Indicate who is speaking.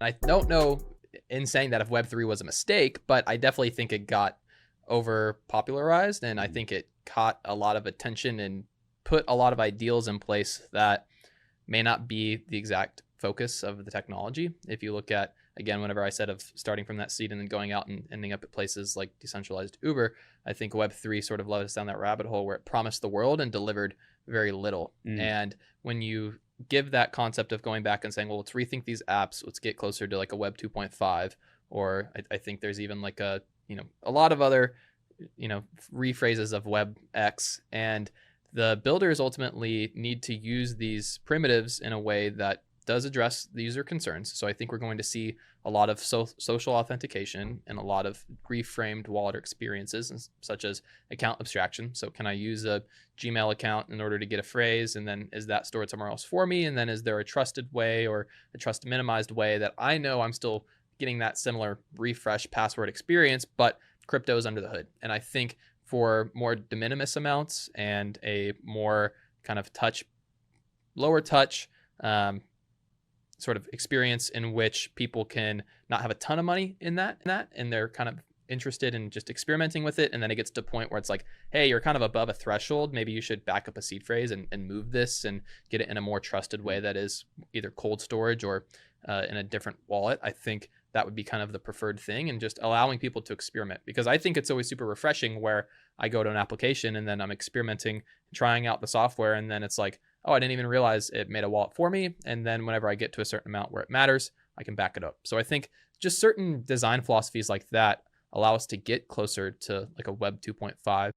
Speaker 1: I don't know in saying that if Web3 was a mistake, but I definitely think it got over popularized, and I think it caught a lot of attention and put a lot of ideals in place that may not be the exact focus of the technology. If you look at, again, whenever I said of starting from that seed and then going out and ending up at places like decentralized Uber, I think Web3 sort of led us down that rabbit hole where it promised the world and delivered very little. And when you give that concept of going back and saying, well, let's rethink these apps, let's get closer to like a Web 2.5, or I think there's even like a lot of other, rephrases of Web X, and the builders ultimately need to use these primitives in a way that does address the user concerns. So I think we're going to see a lot of social authentication and a lot of reframed wallet experiences, such as account abstraction. So can I use a Gmail account in order to get a phrase, and then is that stored somewhere else for me? And then is there a trusted way or a trust minimized way that I know I'm still getting that similar refresh password experience, but crypto is under the hood? And I think for more de minimis amounts and a more kind of lower touch sort of experience in which people can not have a ton of money in that, and they're kind of interested in just experimenting with it. And then it gets to a point where it's like, hey, you're kind of above a threshold. Maybe you should back up a seed phrase and move this and get it in a more trusted way that is either cold storage or in a different wallet. I think that would be kind of the preferred thing, and just allowing people to experiment, because I think it's always super refreshing where I go to an application and then I'm experimenting, trying out the software, and then it's like, oh, I didn't even realize it made a wallet for me. And then whenever I get to a certain amount where it matters, I can back it up. So I think just certain design philosophies like that allow us to get closer to like a Web 2.5.